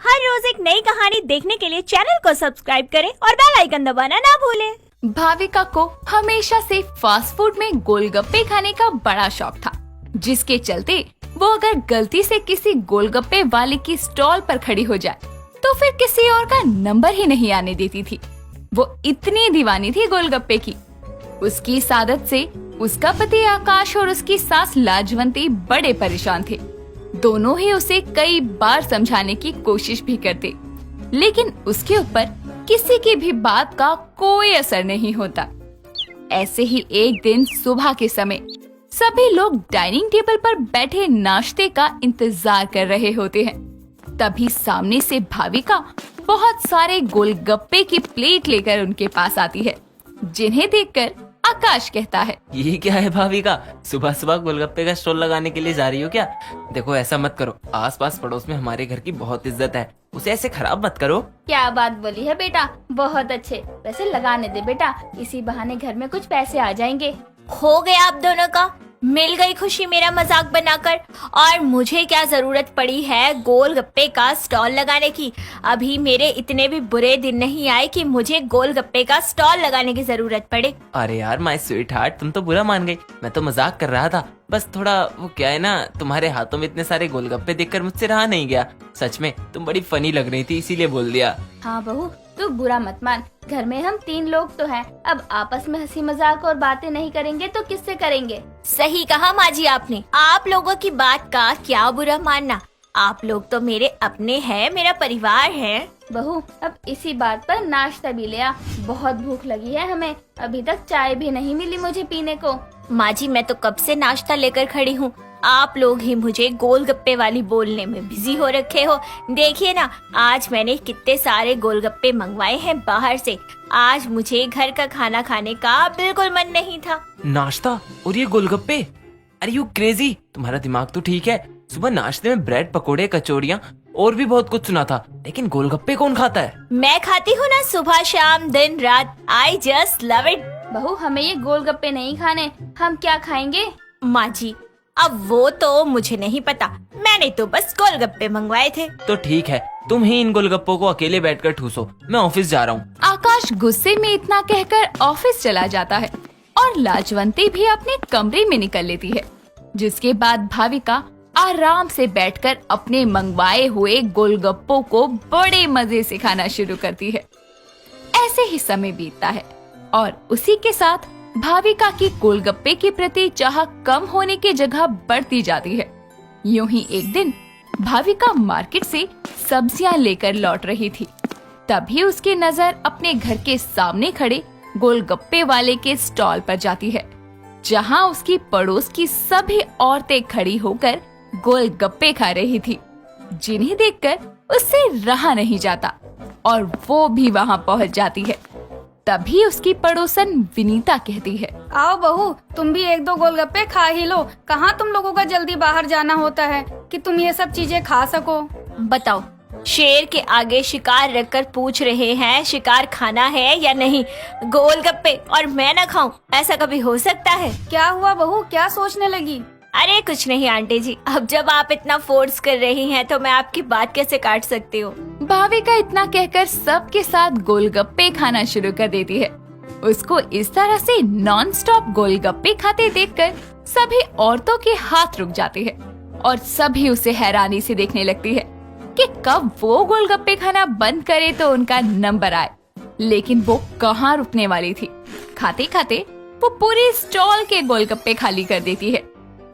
हर रोज एक नई कहानी देखने के लिए चैनल को सब्सक्राइब करें और बेल आइकन दबाना ना भूलें। भाविका को हमेशा से फास्ट फूड में गोलगप्पे खाने का बड़ा शौक था, जिसके चलते वो अगर गलती से किसी गोलगप्पे वाले की स्टॉल पर खड़ी हो जाए तो फिर किसी और का नंबर ही नहीं आने देती थी। वो इतनी दीवानी थी गोलगप्पे की। उसकी इस आदत से उसका पति आकाश और उसकी सास लाजवंती बड़े परेशान थे। दोनों ही उसे कई बार समझाने की कोशिश भी करते, लेकिन उसके ऊपर किसी की भी बात का कोई असर नहीं होता। ऐसे ही एक दिन सुबह के समय सभी लोग डाइनिंग टेबल पर बैठे नाश्ते का इंतजार कर रहे होते हैं। तभी सामने से भाविका बहुत सारे गोलगप्पे की प्लेट लेकर उनके पास आती है, जिन्हें देखकर आकाश कहता है, ये क्या है भाविका, सुबह सुबह गोलगप्पे का स्टॉल लगाने के लिए जा रही हो क्या? देखो ऐसा मत करो, आसपास पड़ोस में हमारे घर की बहुत इज्जत है, उसे ऐसे खराब मत करो। क्या बात बोली है बेटा, बहुत अच्छे। वैसे लगाने दे बेटा, इसी बहाने घर में कुछ पैसे आ जाएंगे। हो गया आप दोनों का, मिल गई खुशी मेरा मजाक बनाकर। और मुझे क्या जरूरत पड़ी है गोलगप्पे का स्टॉल लगाने की? अभी मेरे इतने भी बुरे दिन नहीं आए कि मुझे गोलगप्पे का स्टॉल लगाने की जरूरत पड़े। अरे यार माय स्वीट हार्ट, तुम तो बुरा मान गई। मैं तो मजाक कर रहा था, बस थोड़ा वो क्या है ना, तुम्हारे हाथों में इतने सारे गोलगप्पे देखकर मुझसे रहा नहीं गया। सच में तुम बड़ी फनी लग रही थी, इसीलिए बोल दिया। हाँ बहू, तू बुरा मत मान। घर में हम 3 लोग तो हैं। अब आपस में हंसी मजाक और बातें नहीं करेंगे तो किससे करेंगे? सही कहा माँ जी आपने। आप लोगों की बात का क्या बुरा मानना, आप लोग तो मेरे अपने हैं, मेरा परिवार है। बहू, अब इसी बात पर नाश्ता भी ले आ, बहुत भूख लगी है हमें। अभी तक चाय भी नहीं मिली मुझे पीने को। माँ जी मैं तो कब से नाश्ता लेकर खड़ी हूँ, आप लोग ही मुझे गोलगप्पे वाली बोलने में बिजी हो रखे हो। देखिए ना, आज मैंने कितने सारे गोलगप्पे मंगवाए हैं बाहर से। आज मुझे घर का खाना खाने का बिल्कुल मन नहीं था। नाश्ता और ये गोलगप्पे, अरे यू क्रेजी, तुम्हारा दिमाग तो ठीक है। सुबह नाश्ते में ब्रेड पकोड़े कचौड़ियाँ और भी बहुत कुछ सुना था, लेकिन गोलगप्पे कौन खाता है? मैं खाती हूँ ना, सुबह शाम दिन रात। I just love it. बहू, हमें ये गोलगप्पे नहीं खाने, हम क्या खाएंगे? माँ जी अब वो तो मुझे नहीं पता, मैंने तो बस गोलगप्पे मंगवाए थे। तो ठीक है, तुम ही इन गोलगप्पों को अकेले बैठकर ठूसो, मैं ऑफिस जा रहा हूँ। आकाश गुस्से में इतना कहकर ऑफिस चला जाता है और लाजवंती भी अपने कमरे में निकल लेती है। जिसके बाद भाविका आराम से बैठकर अपने मंगवाए हुए गोलगप्पों को बड़े मजे से खाना शुरू करती है। ऐसे ही समय बीतता है और उसी के साथ भाविका की गोलगप्पे के प्रति चाह कम होने की जगह बढ़ती जाती है। यूं ही एक दिन भाविका मार्केट से सब्जियां लेकर लौट रही थी। तभी उसकी नजर अपने घर के सामने खड़े गोलगप्पे वाले के स्टॉल पर जाती है, जहां उसकी पड़ोस की सभी औरतें खड़ी होकर गोलगप्पे खा रही थी, जिन्हें देखकर उससे रहा नहीं जाता और वो भी वहां पहुंच जाती है। तभी उसकी पड़ोसन विनीता कहती है, आओ बहू, तुम भी 1-2 गोलगप्पे खा ही लो। कहाँ तुम लोगों का जल्दी बाहर जाना होता है कि तुम ये सब चीजें खा सको? बताओ, शेर के आगे शिकार रखकर पूछ रहे हैं शिकार खाना है या नहीं, गोलगप्पे, और मैं ना खाऊं, ऐसा कभी हो सकता है? क्या हुआ बहू, क्या सोचने लगी? अरे कुछ नहीं आंटी जी, अब जब आप इतना फोर्स कर रही हैं तो मैं आपकी बात कैसे काट सकती हूँ। भाविका इतना कहकर सबके साथ गोलगप्पे खाना शुरू कर देती है। उसको इस तरह से नॉन स्टॉप गोलगप्पे खाते देखकर सभी औरतों के हाथ रुक जाते हैं और सभी उसे हैरानी से देखने लगती है कि कब वो गोलगप्पे खाना बंद करे तो उनका नंबर आए। लेकिन वो कहाँ रुकने वाली थी। खाते खाते वो पूरे स्टॉल के गोलगप्पे खाली कर देती है,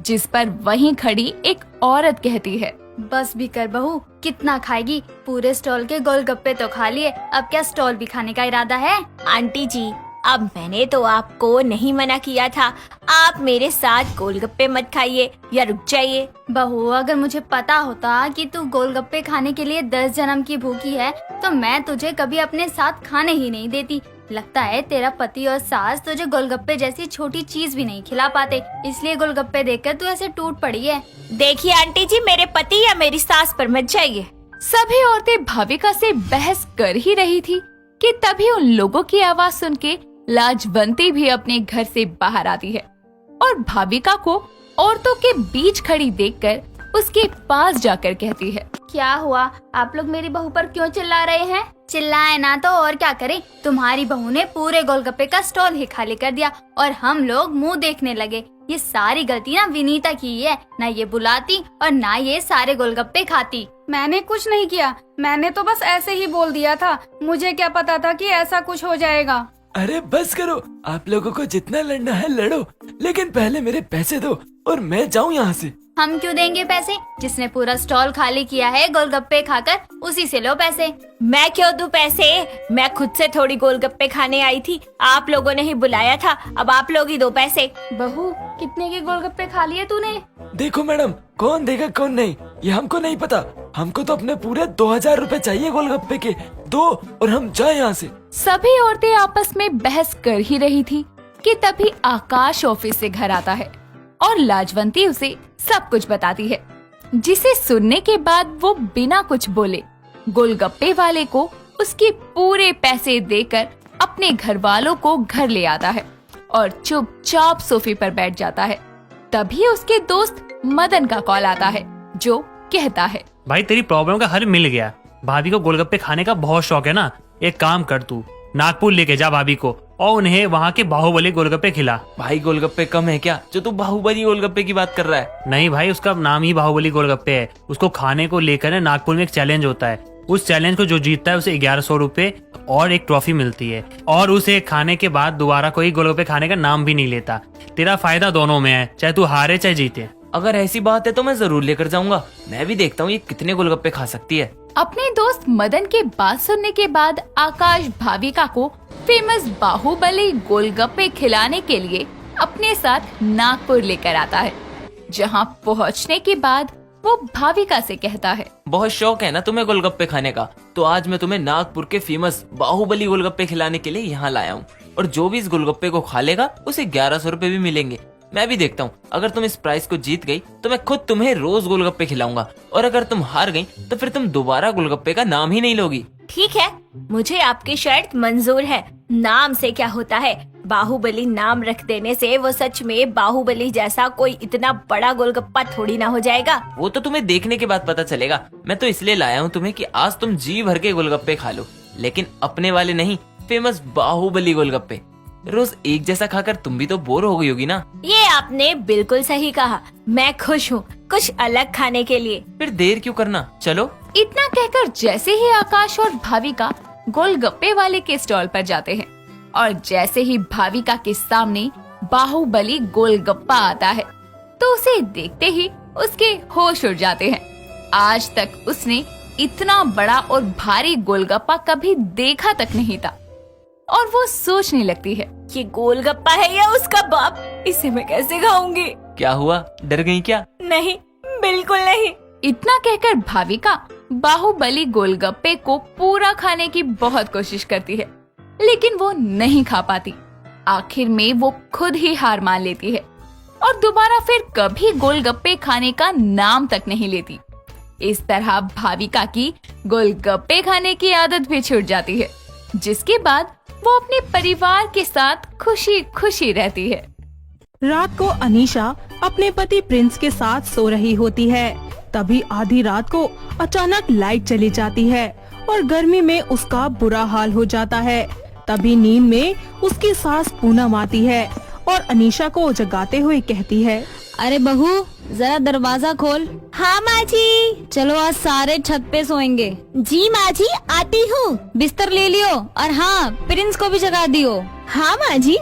जिस पर वहीं खड़ी एक औरत कहती है, बस भी कर बहू, कितना खाएगी? पूरे स्टॉल के गोलगप्पे तो खा लिए, अब क्या स्टॉल भी खाने का इरादा है? आंटी जी अब मैंने तो आपको नहीं मना किया था, आप मेरे साथ गोलगप्पे मत खाइए या रुक जाइए। बहू, अगर मुझे पता होता कि तू गोलगप्पे खाने के लिए 10 जन्म की भूखी है तो मैं तुझे कभी अपने साथ खाने ही नहीं देती। लगता है तेरा पति और सास तुझे गोलगप्पे जैसी छोटी चीज भी नहीं खिला पाते, इसलिए गोलगप्पे देखकर तू ऐसे टूट पड़ी है। देखिए आंटी जी, मेरे पति या मेरी सास पर मत जाइए। सभी औरतें भाविका से बहस कर ही रही थी कि तभी उन लोगों की आवाज सुन के लाजवंती भी अपने घर से बाहर आती है और भाविका को औरतों के बीच खड़ी देखकर उसके पास जाकर कहती है। क्या हुआ, आप लोग मेरी बहू पर क्यों चिल्ला रहे हैं? चिल्लाए ना तो और क्या करें, तुम्हारी बहू ने पूरे गोलगप्पे का स्टॉल ही खाली कर दिया और हम लोग मुंह देखने लगे। ये सारी गलती ना विनीता की है, ना ये बुलाती और ना ये सारे गोलगप्पे खाती। मैंने कुछ नहीं किया, मैंने तो बस ऐसे ही बोल दिया था, मुझे क्या पता था कि ऐसा कुछ हो जाएगा। अरे बस करो, आप लोगों को जितना लड़ना है लड़ो, लेकिन पहले मेरे पैसे दो और मैं जाऊँ यहाँ से। हम क्यों देंगे पैसे? जिसने पूरा स्टॉल खाली किया है गोलगप्पे खाकर, उसी से लो पैसे। मैं क्यों दूं पैसे? मैं खुद से थोड़ी गोलगप्पे खाने आई थी, आप लोगों ने ही बुलाया था, अब आप लोग ही दो पैसे। बहू, कितने के गोलगप्पे खा लिए तूने? देखो मैडम, कौन देगा कौन नहीं ये हमको नहीं पता, हमको तो अपने पूरे 2000 रुपए चाहिए गोलगप्पे के, दो और हम जाए यहाँ से। सभी औरतें आपस में बहस कर ही रही थी कि तभी आकाश ऑफिस से घर आता है और लाजवंती उसे सब कुछ बताती है, जिसे सुनने के बाद वो बिना कुछ बोले गोलगप्पे वाले को उसके पूरे पैसे देकर अपने घर वालों को घर ले आता है और चुपचाप सोफे पर बैठ जाता है। तभी उसके दोस्त मदन का कॉल आता है, जो कहता है, भाई तेरी प्रॉब्लम का हल मिल गया। भाभी को गोलगप्पे खाने का बहुत शौक है ना, एक काम कर, तू नागपुर लेके जा भाभी को और उन्हें वहाँ के बाहुबली गोलगप्पे खिला। भाई गोलगप्पे कम है क्या जो तू बाहुबली गोलगप्पे की बात कर रहा है? नहीं भाई, उसका नाम ही बाहुबली गोलगप्पे है। उसको खाने को लेकर ना नागपुर में एक चैलेंज होता है, उस चैलेंज को जो जीतता है उसे 1100 रुपए और एक ट्रॉफी मिलती है, और उसे खाने के बाद दोबारा कोई गोलगप्पे खाने का नाम भी नहीं लेता। तेरा फायदा दोनों में है, चाहे तू हारे चाहे जीते। अगर ऐसी बात है तो मैं जरूर लेकर जाऊंगा, मैं भी देखता हूँ ये कितने गोलगप्पे खा सकती है। अपने दोस्त मदन के बात सुनने के बाद आकाश भाविका को फेमस बाहुबली गोलगप्पे खिलाने के लिए अपने साथ नागपुर लेकर आता है, जहां पहुंचने के बाद वो भाविका से कहता है, बहुत शौक है ना तुम्हें गोलगप्पे खाने का, तो आज मैं तुम्हें नागपुर के फेमस बाहुबली गोलगप्पे खिलाने के लिए यहाँ लाया हूँ, और जो भी इस गोलगप्पे को खा लेगा उसे 1100 रुपए भी मिलेंगे। मैं भी देखता हूँ, अगर तुम इस प्राइस को जीत गई तो मैं खुद तुम्हें रोज गोलगप्पे खिलाऊंगा, और अगर तुम हार गई तो फिर तुम दोबारा गोलगप्पे का नाम ही नहीं लोगी। ठीक है, मुझे आपकी शर्त मंजूर है। नाम से क्या होता है, बाहुबली नाम रख देने से वो सच में बाहुबली जैसा कोई इतना बड़ा गोलगप्पा थोड़ी ना हो जाएगा। वो तो तुम्हें देखने के बाद पता चलेगा। मैं तो इसलिए लाया हूँ तुम्हें कि आज तुम जी भर के गोलगप्पे खा लो, लेकिन अपने वाले नहीं, फेमस बाहुबली गोलगप्पे। रोज एक जैसा खाकर तुम भी तो बोर हो गई होगी ना। ये आपने बिल्कुल सही कहा, मैं खुश हूँ कुछ अलग खाने के लिए। फिर देर क्यों करना, चलो। इतना कहकर जैसे ही आकाश और भाविका गोलगप्पे वाले के स्टॉल पर जाते हैं और जैसे ही भाविका के सामने बाहुबली गोलगप्पा आता है तो उसे देखते ही उसके होश उड़ जाते हैं। आज तक उसने इतना बड़ा और भारी गोलगप्पा कभी देखा तक नहीं था और वो सोचने लगती है, ये गोलगप्पा है या उसका बाप, इसे मैं कैसे खाऊंगी? क्या हुआ, डर गई क्या? नहीं, बिल्कुल नहीं। इतना कहकर भाविका बाहुबली गोलगप्पे को पूरा खाने की बहुत कोशिश करती है, लेकिन वो नहीं खा पाती। आखिर में वो खुद ही हार मान लेती है और दोबारा फिर कभी गोलगप्पे खाने का नाम तक नहीं लेती। इस तरह भाविका की गोलगप्पे खाने की आदत भी छूट जाती है, जिसके बाद वो अपने परिवार के साथ खुशी खुशी रहती है। रात को अनीशा अपने पति प्रिंस के साथ सो रही होती है। तभी आधी रात को अचानक लाइट चली जाती है और गर्मी में उसका बुरा हाल हो जाता है। तभी नींद में उसकी सास पूनम आती है और अनीशा को जगाते हुए कहती है, अरे बहू, जरा दरवाजा खोल। हाँ माँ जी। चलो आज सारे छत पे सोएंगे। जी माँ जी, आती हूँ। बिस्तर ले लियो और हाँ, प्रिंस को भी जगा दियो। हाँ माँ जी।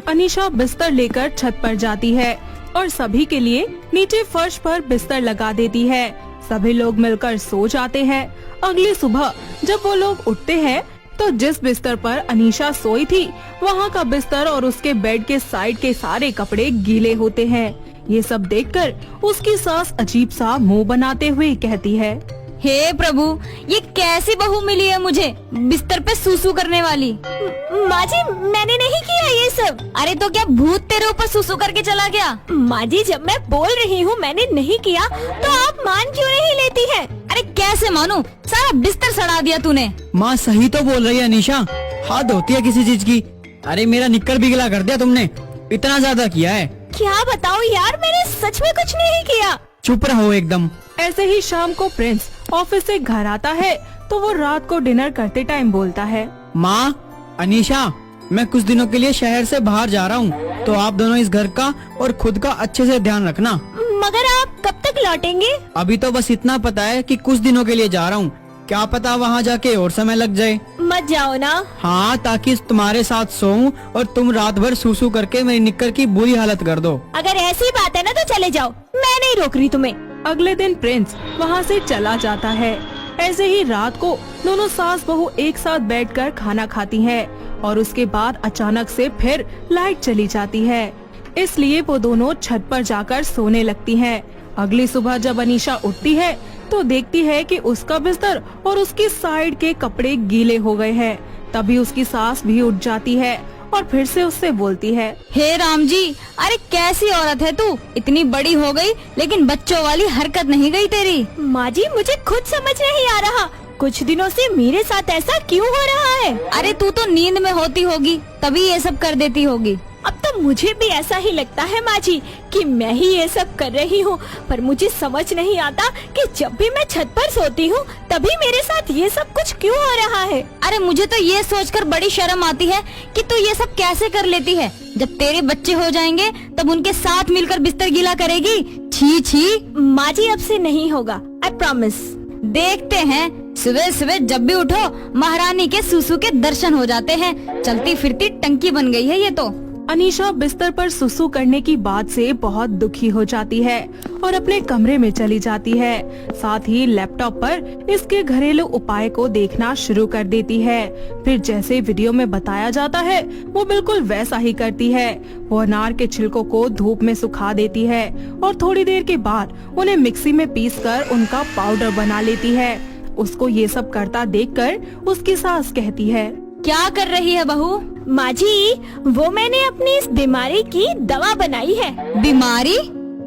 अनीशा बिस्तर लेकर छत पर जाती है और सभी के लिए नीचे फर्श पर बिस्तर लगा देती है। सभी लोग मिलकर सो जाते हैं। अगली सुबह जब वो लोग उठते हैं तो जिस बिस्तर पर अनीशा सोई थी वहाँ का बिस्तर और उसके बेड के साइड के सारे कपड़े गीले होते हैं। ये सब देखकर उसकी सास अजीब सा मुंह बनाते हुए कहती है, हे प्रभु, ये कैसी बहू मिली है मुझे, बिस्तर पे सूसू करने वाली। माँ जी, मैंने नहीं किया ये सब। अरे तो क्या भूत तेरे ऊपर सूसू करके चला गया? माँ जी, जब मैं बोल रही हूँ मैंने नहीं किया तो आप मान क्यों नहीं लेती हैं? अरे कैसे मानूं, सारा बिस्तर सड़ा दिया तूने। माँ सही तो बोल रही है अनीशा, हाथ होती है किसी चीज की। अरे मेरा निक्कर भी गिला कर दिया तुमने, इतना ज्यादा किया है। क्या बताओ यार, मैंने सच में कुछ नहीं किया। चुप रहो एकदम। ऐसे ही शाम को प्रिंस ऑफिस से घर आता है तो वो रात को डिनर करते टाइम बोलता है, माँ, अनीशा, मैं कुछ दिनों के लिए शहर से बाहर जा रहा हूँ, तो आप दोनों इस घर का और खुद का अच्छे से ध्यान रखना। मगर आप कब तक लौटेंगे? अभी तो बस इतना पता है कि कुछ दिनों के लिए जा रहा हूँ, क्या पता वहाँ जाके और समय लग जाए। मत जाओ ना। हाँ, ताकि तुम्हारे साथ सोऊं और तुम रात भर सूसू करके मेरी निक्कर की बुरी हालत कर दो। अगर ऐसी बात है ना तो चले जाओ, मैं नहीं रोक रही तुम्हें। अगले दिन प्रिंस वहाँ से चला जाता है। ऐसे ही रात को दोनों सास बहू एक साथ बैठकर खाना खाती हैं और उसके बाद अचानक से फिर लाइट चली जाती है, इसलिए वो दोनों छत पर जाकर सोने लगती हैं। अगली सुबह जब अनीशा उठती है तो देखती है कि उसका बिस्तर और उसकी साइड के कपड़े गीले हो गए हैं। तभी उसकी सास भी उठ जाती है और फिर से उससे बोलती है, हे राम जी, अरे कैसी औरत है तू, इतनी बड़ी हो गई लेकिन बच्चों वाली हरकत नहीं गई तेरी। माँ जी, मुझे खुद समझ नहीं आ रहा, कुछ दिनों से मेरे साथ ऐसा क्यों हो रहा है? अरे तू तो नींद में होती होगी तभी ये सब कर देती होगी। अब तो मुझे भी ऐसा ही लगता है माँ जी कि मैं ही ये सब कर रही हूँ, पर मुझे समझ नहीं आता कि जब भी मैं छत पर सोती हूँ तभी मेरे साथ ये सब कुछ क्यों हो रहा है। अरे मुझे तो ये सोचकर बड़ी शर्म आती है कि तू ये सब कैसे कर लेती है। जब तेरे बच्चे हो जाएंगे तब उनके साथ मिलकर बिस्तर गीला करेगी। छी छी। माँ जी, अब से नहीं होगा, आई प्रॉमिस। देखते हैं, सुबह सुबह जब भी उठो महारानी के सुसु के दर्शन हो जाते हैं। चलती फिरती टंकी बन गई है ये तो। अनीशा बिस्तर पर सुसु करने की बात से बहुत दुखी हो जाती है और अपने कमरे में चली जाती है। साथ ही लैपटॉप पर इसके घरेलू उपाय को देखना शुरू कर देती है। फिर जैसे वीडियो में बताया जाता है वो बिल्कुल वैसा ही करती है। वो अनार के छिलकों को धूप में सुखा देती है और थोड़ी देर के बाद उन्हें मिक्सी में पीसकर उनका पाउडर बना लेती है। उसको ये सब करता देखकर उसकी सास कहती है, क्या कर रही है बहू? माँ जी, वो मैंने अपनी इस बीमारी की दवा बनाई है। बीमारी?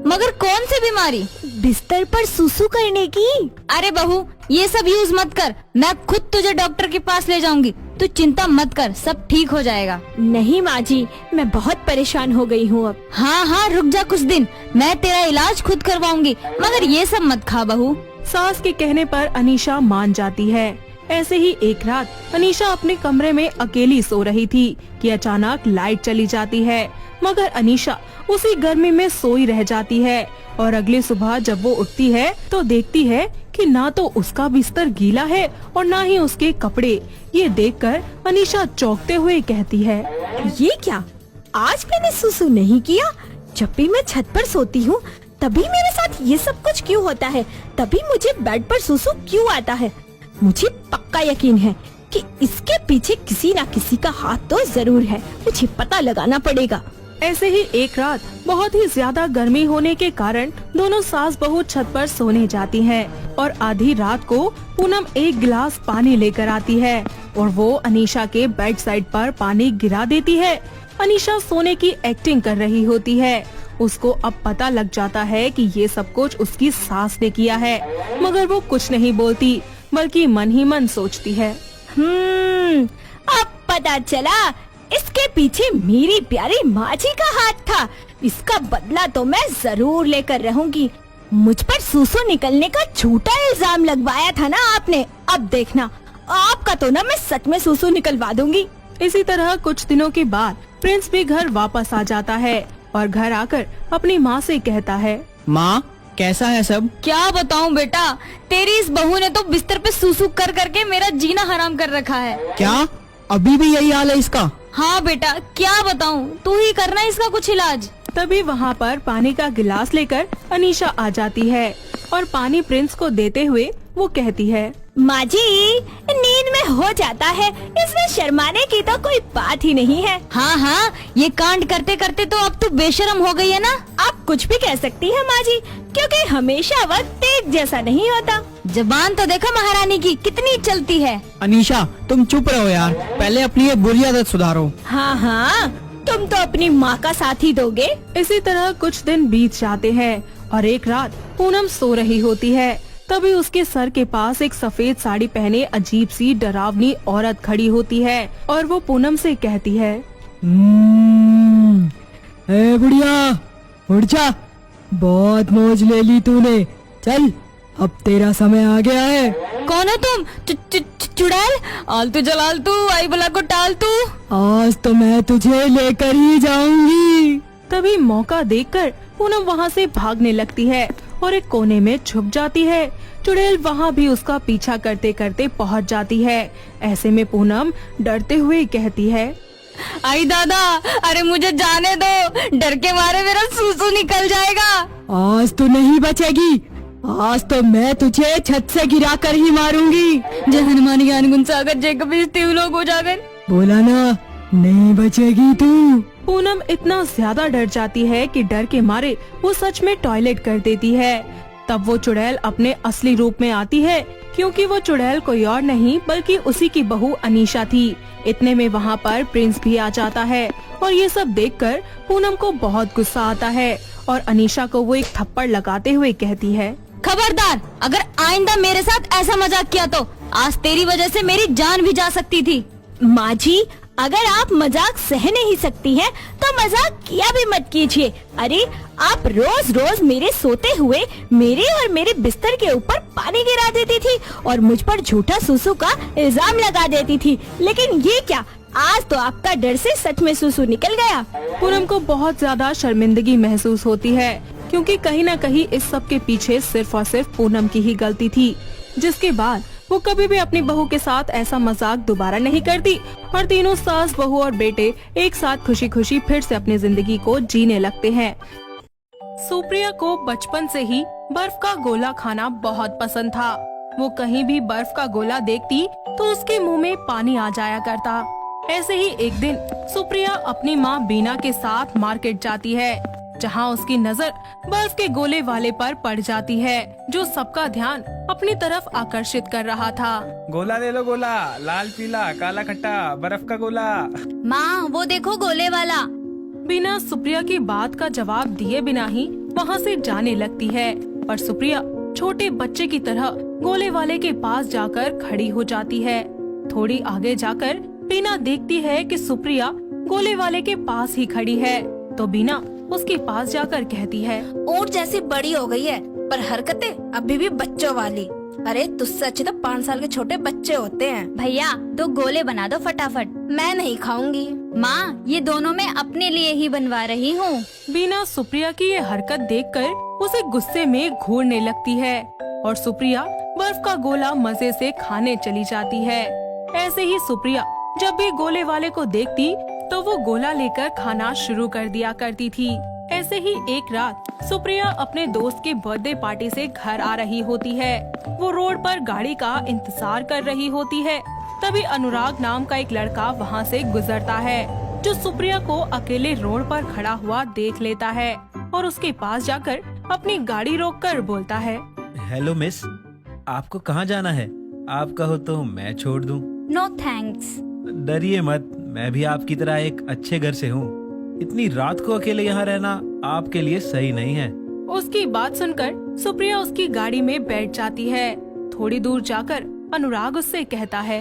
मगर कौन सी बीमारी? बिस्तर पर सुसु करने की। अरे बहू, ये सब यूज मत कर, मैं खुद तुझे डॉक्टर के पास ले जाऊंगी। तू चिंता मत कर, सब ठीक हो जाएगा। नहीं माँ जी, मैं बहुत परेशान हो गई हूँ अब। हाँ हाँ, रुक जा कुछ दिन, मैं तेरा इलाज खुद करवाऊंगी, मगर ये सब मत खा बहू। सास के कहने पर अनीशा मान जाती है। ऐसे ही एक रात अनीशा अपने कमरे में अकेली सो रही थी कि अचानक लाइट चली जाती है, मगर अनीशा उसी गर्मी में सोई रह जाती है। और अगली सुबह जब वो उठती है तो देखती है कि ना तो उसका बिस्तर गीला है और ना ही उसके कपड़े। ये देखकर अनीशा चौंकते हुए कहती है, ये क्या, आज मैंने सुसु नहीं किया? जब भी मैं छत पर सोती हूँ तभी मेरे साथ ये सब कुछ क्यों होता है? तभी मुझे बेड पर सुसु क्यों आता है? मुझे पक्का यकीन है कि इसके पीछे किसी ना किसी का हाथ तो जरूर है, मुझे पता लगाना पड़ेगा। ऐसे ही एक रात बहुत ही ज्यादा गर्मी होने के कारण दोनों सास बहू छत पर सोने जाती हैं और आधी रात को पूनम एक गिलास पानी लेकर आती है और वो अनीशा के बेड साइड पर पानी गिरा देती है। अनीशा सोने की एक्टिंग कर रही होती है। उसको अब पता लग जाता है कि ये सब कुछ उसकी सास ने किया है, मगर वो कुछ नहीं बोलती बल्कि मन ही मन सोचती है, अब पता चला इसके पीछे मेरी प्यारी माँ जी का हाथ था। इसका बदला तो मैं जरूर लेकर रहूंगी। मुझ पर सुसु निकलने का झूठा इल्जाम लगवाया था ना आपने, अब देखना आपका तो ना मैं सच में सुसु निकलवा दूंगी। इसी तरह कुछ दिनों के बाद प्रिंस भी घर वापस आ जाता है और घर आकर अपनी माँ से कहता है, माँ, कैसा है सब? क्या बताऊं बेटा, तेरी इस बहू ने तो बिस्तर पे सुसु कर करके मेरा जीना हराम कर रखा है। क्या अभी भी यही हाल है इसका? हाँ बेटा, क्या बताऊं, तू ही करना इसका कुछ इलाज। तभी वहाँ पर पानी का गिलास लेकर अनीशा आ जाती है और पानी प्रिंस को देते हुए वो कहती है, माँ जी, नींद में हो जाता है, इसमें शर्माने की तो कोई बात ही नहीं है। हाँ हाँ, ये कांड करते करते तो अब तू बेशर्म हो गई है ना। आप कुछ भी कह सकती हैं माँ जी, क्योंकि हमेशा वक्त एक जैसा नहीं होता। जबान तो देखा महारानी की कितनी चलती है। अनीशा, तुम चुप रहो यार, पहले अपनी ये बुरी आदत सुधारो। हाँ हाँ, तुम तो अपनी माँ का साथ ही दोगे। इसी तरह कुछ दिन बीत जाते हैं और एक रात पूनम सो रही होती है। तभी उसके सर के पास एक सफेद साड़ी पहने अजीब सी डरावनी औरत खड़ी होती है और वो पूनम से कहती है, ए बुढ़िया, उठ जा, बहुत मौज ले ली तूने। चल अब तेरा समय आ गया है। कौन है तुम? चुड़ैल? आलतू जलालतू, आई बला को टालतू। आज तो मैं तुझे लेकर ही जाऊंगी। तभी मौका देखकर पूनम वहाँ से भागने लगती है और एक कोने में छुप जाती है। चुड़ैल वहाँ भी उसका पीछा करते करते पहुँच जाती है। ऐसे में पूनम डरते हुए कहती है, आई दादा, अरे मुझे जाने दो, डर के मारे मेरा सूसू निकल जाएगा। आज तो नहीं बचेगी। आज तो मैं तुझे छत से गिरा कर ही मारूंगी। जय हनुमान ज्ञान गुण सागर, जय कबीर तिहु लोक उजागर। बोला ना, नहीं बचेगी तू। पूनम इतना ज्यादा डर जाती है कि डर के मारे वो सच में टॉयलेट कर देती है। तब वो चुड़ैल अपने असली रूप में आती है, क्योंकि वो चुड़ैल कोई और नहीं बल्कि उसी की बहू अनीशा थी। इतने में वहाँ पर प्रिंस भी आ जाता है और ये सब देखकर पूनम को बहुत गुस्सा आता है और अनीशा को वो एक थप्पड़ लगाते हुए कहती है, खबरदार, अगर आइंदा मेरे साथ ऐसा मजाक किया तो आज तेरी वजह से मेरी जान भी जा सकती थी। माँ जी, अगर आप मजाक सह नहीं सकती हैं, तो मजाक किया भी मत कीजिए। अरे आप रोज रोज मेरे सोते हुए मेरे और मेरे बिस्तर के ऊपर पानी गिरा देती थी और मुझ पर झूठा सुसु का इल्जाम लगा देती थी, लेकिन ये क्या, आज तो आपका डर से सच में सुसु निकल गया। पूनम को बहुत ज्यादा शर्मिंदगी महसूस होती है, क्योंकि कहीं न कहीं इस सब के पीछे सिर्फ और सिर्फ पूनम की ही गलती थी, जिसके बाद वो कभी भी अपनी बहू के साथ ऐसा मजाक दोबारा नहीं करती और तीनों सास, बहू और बेटे एक साथ खुशी खुशी फिर से अपनी जिंदगी को जीने लगते हैं। सुप्रिया को बचपन से ही बर्फ का गोला खाना बहुत पसंद था। वो कहीं भी बर्फ का गोला देखती तो उसके मुंह में पानी आ जाया करता। ऐसे ही एक दिन सुप्रिया अपनी माँ बीना के साथ मार्केट जाती है, जहाँ उसकी नजर बर्फ के गोले वाले पर पड़ जाती है, जो सबका ध्यान अपनी तरफ आकर्षित कर रहा था। गोला ले लो, गोला, लाल पीला काला खट्टा बर्फ का गोला। माँ वो देखो गोले वाला। बीना सुप्रिया की बात का जवाब दिए बिना ही वहाँ से जाने लगती है, पर सुप्रिया छोटे बच्चे की तरह गोले वाले के पास जाकर खड़ी हो जाती है। थोड़ी आगे जाकर बीना देखती है कि सुप्रिया गोले वाले के पास ही खड़ी है, तो बीना उसके पास जाकर कहती है, ऊंट जैसी बड़ी हो गई है पर हरकतें अभी भी बच्चों वाली। अरे तुझसे अच्छे तो 5 साल के छोटे बच्चे होते हैं। भैया 2 गोले बना दो फटाफट। मैं नहीं खाऊंगी। माँ ये दोनों मैं अपने लिए ही बनवा रही हूँ। बीना सुप्रिया की ये हरकत देखकर उसे गुस्से में घूरने लगती है और सुप्रिया बर्फ का गोला मजे से खाने चली जाती है। ऐसे ही सुप्रिया जब भी गोले वाले को देखती तो वो गोला लेकर खाना शुरू कर दिया करती थी। ऐसे ही एक रात सुप्रिया अपने दोस्त के बर्थडे पार्टी से घर आ रही होती है। वो रोड पर गाड़ी का इंतजार कर रही होती है। तभी अनुराग नाम का एक लड़का वहाँ से गुजरता है, जो सुप्रिया को अकेले रोड पर खड़ा हुआ देख लेता है और उसके पास जाकर अपनी गाड़ी रोककर बोलता है, हेलो मिस, आपको कहाँ जाना है? आप कहो तो मैं छोड़ दूं। No thanks. डरिए मत, मैं भी आपकी तरह एक अच्छे घर से हूँ। इतनी रात को अकेले यहाँ रहना आपके लिए सही नहीं है। उसकी बात सुनकर सुप्रिया उसकी गाड़ी में बैठ जाती है। थोड़ी दूर जाकर अनुराग उससे कहता है,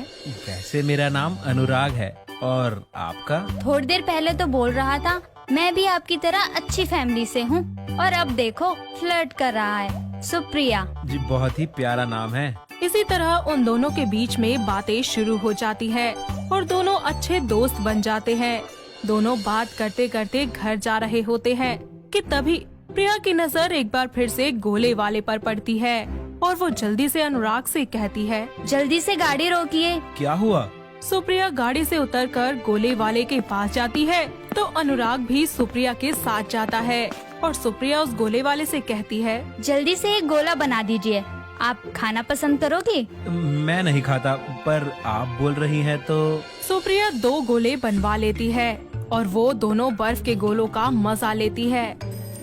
वैसे मेरा नाम अनुराग है और आपका? थोड़ी देर पहले तो बोल रहा था मैं भी आपकी तरह अच्छी फैमिली से हूँ, और अब देखो फ्लर्ट कर रहा है। सुप्रिया जी, बहुत ही प्यारा नाम है। इसी तरह उन दोनों के बीच में बातें शुरू हो जाती है और दोनों अच्छे दोस्त बन जाते हैं। दोनों बात करते करते घर जा रहे होते हैं कि तभी प्रिया की नजर एक बार फिर से गोले वाले पर पड़ती है और वो जल्दी से अनुराग से कहती है, जल्दी से गाड़ी रोकिए। क्या हुआ? सुप्रिया गाड़ी से उतरकर गोले वाले के पास जाती है तो अनुराग भी सुप्रिया के साथ जाता है और सुप्रिया उस गोले वाले से कहती है, जल्दी से एक गोला बना दीजिए। आप खाना पसंद करोगे? मैं नहीं खाता, पर आप बोल रही हैं तो। सुप्रिया 2 गोले बनवा लेती है और वो दोनों बर्फ के गोलों का मजा लेती है।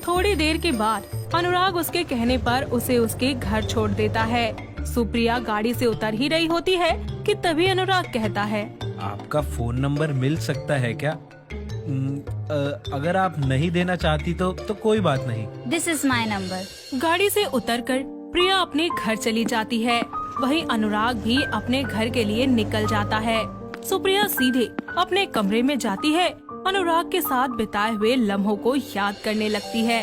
थोड़ी देर के बाद अनुराग उसके कहने पर उसे उसके घर छोड़ देता है। सुप्रिया गाड़ी से उतर ही रही होती है कि तभी अनुराग कहता है, आपका फोन नंबर मिल सकता है क्या? अगर आप नहीं देना चाहती तो कोई बात नहीं। This is my number. गाड़ी से उतरकर प्रिया अपने घर चली जाती है। वहीं अनुराग भी अपने घर के लिए निकल जाता है। सुप्रिया सीधे अपने कमरे में जाती है, अनुराग के साथ बिताए हुए लम्हों को याद करने लगती है।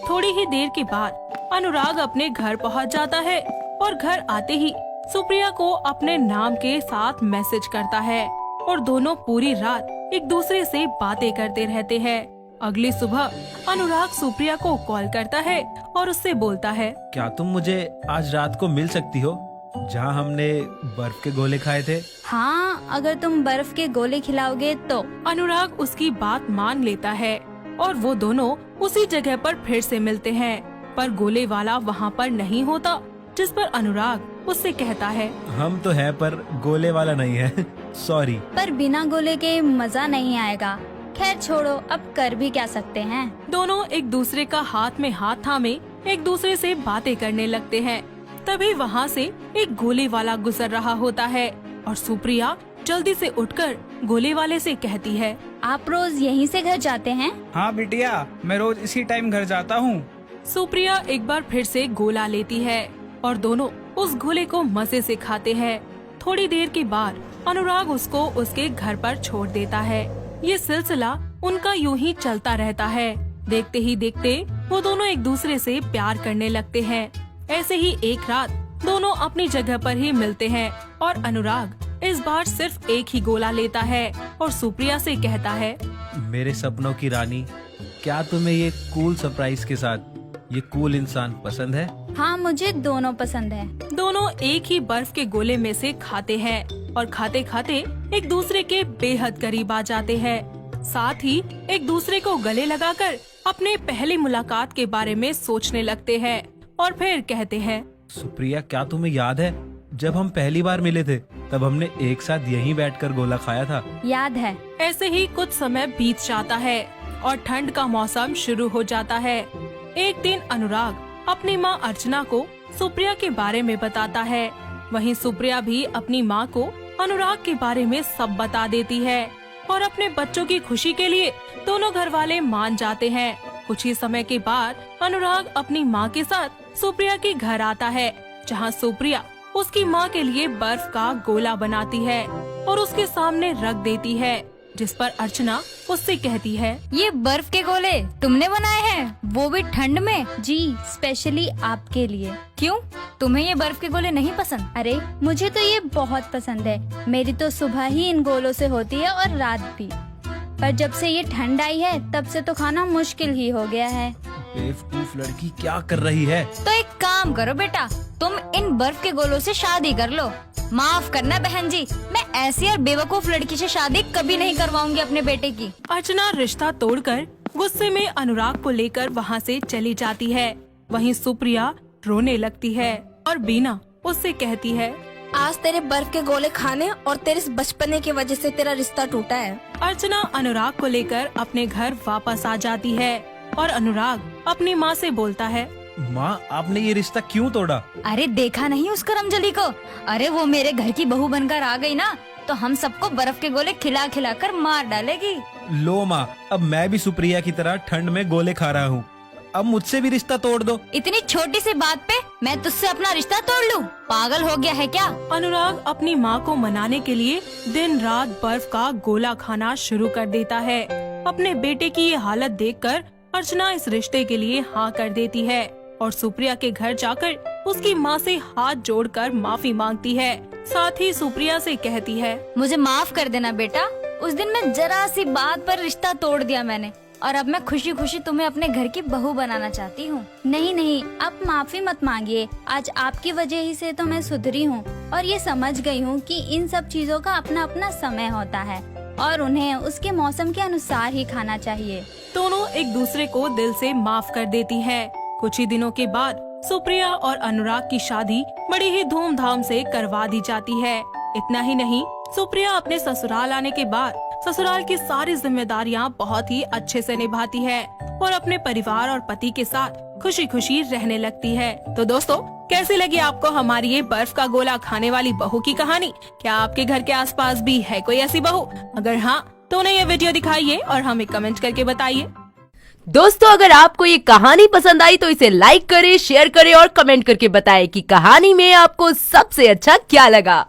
थोड़ी ही देर के बाद अनुराग अपने घर पहुंच जाता है और घर आते ही सुप्रिया को अपने नाम के साथ मैसेज करता है और दोनों पूरी रात एक दूसरे से बातें करते रहते हैं। अगली सुबह अनुराग सुप्रिया को कॉल करता है और उससे बोलता है, क्या तुम मुझे आज रात को मिल सकती हो जहाँ हमने बर्फ के गोले खाए थे? हाँ, अगर तुम बर्फ के गोले खिलाओगे तो। अनुराग उसकी बात मान लेता है और वो दोनों उसी जगह पर फिर से मिलते हैं, पर गोले वाला वहाँ पर नहीं होता, जिस पर अनुराग उससे कहता है, हम तो है पर गोले वाला नहीं है। सॉरी। पर बिना गोले के मजा नहीं आएगा। खैर छोड़ो, अब कर भी क्या सकते हैं। दोनों एक दूसरे का हाथ में हाथ थामे एक दूसरे से बातें करने लगते हैं। तभी वहाँ से एक गोले वाला गुजर रहा होता है और सुप्रिया जल्दी से उठकर गोले वाले से कहती है, आप रोज यहीं से घर जाते हैं? हाँ बिटिया, मैं रोज इसी टाइम घर जाता हूँ। सुप्रिया एक बार फिर से गोला लेती है और दोनों उस गोले को मजे से खाते हैं। थोड़ी देर के बाद अनुराग उसको उसके घर पर छोड़ देता है। ये सिलसिला उनका यूं ही चलता रहता है। देखते ही देखते वो दोनों एक दूसरे से प्यार करने लगते हैं। ऐसे ही एक रात दोनों अपनी जगह पर ही मिलते हैं और अनुराग इस बार सिर्फ एक ही गोला लेता है और सुप्रिया से कहता है, मेरे सपनों की रानी, क्या तुम्हें ये कूल सरप्राइज के साथ ये कूल इंसान पसंद है? हाँ, मुझे दोनों पसंद है। दोनों एक ही बर्फ के गोले में से खाते हैं और खाते खाते एक दूसरे के बेहद करीब आ जाते हैं। साथ ही एक दूसरे को गले लगाकर अपने पहली मुलाकात के बारे में सोचने लगते हैं और फिर कहते हैं, सुप्रिया, क्या तुम्हें याद है जब हम पहली बार मिले थे तब हमने एक साथ यहीं बैठकर गोला खाया था? याद है। ऐसे ही कुछ समय बीत जाता है और ठंड का मौसम शुरू हो जाता है। एक दिन अनुराग अपनी माँ अर्चना को सुप्रिया के बारे में बताता है। वहीं सुप्रिया भी अपनी माँ को अनुराग के बारे में सब बता देती है और अपने बच्चों की खुशी के लिए दोनों घर वाले मान जाते हैं। कुछ ही समय के बाद अनुराग अपनी माँ के साथ सुप्रिया के घर आता है, जहाँ सुप्रिया उसकी माँ के लिए बर्फ का गोला बनाती है और उसके सामने रख देती है, जिस पर अर्चना उससे कहती है, ये बर्फ के गोले तुमने बनाए हैं, वो भी ठंड में? जी, स्पेशली आपके लिए। क्यों, तुम्हें ये बर्फ के गोले नहीं पसंद? अरे मुझे तो ये बहुत पसंद है। मेरी तो सुबह ही इन गोलों से होती है और रात भी, पर जब से ये ठंड आई है तब से तो खाना मुश्किल ही हो गया है। बेवकूफ लड़की क्या कर रही है? तो एक काम करो बेटा, तुम इन बर्फ के गोलों से शादी कर लो। माफ करना बहन जी, मैं ऐसी और बेवकूफ लड़की से शादी कभी नहीं करवाऊंगी अपने बेटे की। अर्चना रिश्ता तोड़कर गुस्से में अनुराग को लेकर वहाँ से चली जाती है। वहीं सुप्रिया रोने लगती है और बीना उससे कहती है, आज तेरे बर्फ के गोले खाने और तेरे इस बचपने की वजह से तेरा रिश्ता टूटा है। अर्चना अनुराग को लेकर अपने घर वापस आ जाती है और अनुराग अपनी माँ से बोलता है, माँ, आपने ये रिश्ता क्यों तोड़ा? अरे देखा नहीं उस करमजली को? अरे वो मेरे घर की बहू बनकर आ गई ना, तो हम सबको बर्फ के गोले खिला खिला कर मार डालेगी। लो माँ, अब मैं भी सुप्रिया की तरह ठंड में गोले खा रहा हूँ। अब मुझसे भी रिश्ता तोड़ दो। इतनी छोटी सी बात पे मैं तुझसे अपना रिश्ता तोड़ लूं? पागल हो गया है क्या? अनुराग अपनी माँ को मनाने के लिए दिन रात बर्फ का गोला खाना शुरू कर देता है। अपने बेटे की ये हालत देखकर अर्चना इस रिश्ते के लिए हाँ कर देती है और सुप्रिया के घर जाकर उसकी माँ से हाथ जोड़कर माफी मांगती है। साथ ही सुप्रिया से कहती है, मुझे माफ कर देना बेटा, उस दिन मैं जरा सी बात पर रिश्ता तोड़ दिया मैंने, और अब मैं खुशी खुशी तुम्हें अपने घर की बहू बनाना चाहती हूँ। नहीं नहीं, आप माफी मत मांगिए। आज आपकी वजह ही से तो मैं सुधरी हूँ और ये समझ गई हूँ कि इन सब चीजों का अपना अपना समय होता है और उन्हें उसके मौसम के अनुसार ही खाना चाहिए। दोनों एक दूसरे को दिल से माफ कर देती है। कुछ ही दिनों के बाद सुप्रिया और अनुराग की शादी बड़ी ही धूमधाम से करवा दी जाती है। इतना ही नहीं, सुप्रिया अपने ससुराल आने के बाद ससुराल की सारी जिम्मेदारियां बहुत ही अच्छे से निभाती है और अपने परिवार और पति के साथ खुशी खुशी रहने लगती है। तो दोस्तों, कैसी लगी आपको हमारी ये बर्फ का गोला खाने वाली बहू की कहानी? क्या आपके घर के आसपास भी है कोई ऐसी बहू? अगर हाँ, तो उन्हें ये वीडियो दिखाइए और हमें कमेंट करके बताइए। दोस्तों, अगर आपको ये कहानी पसंद आई तो इसे लाइक करें, शेयर करें और कमेंट करके बताएं कि कहानी में आपको सबसे अच्छा क्या लगा।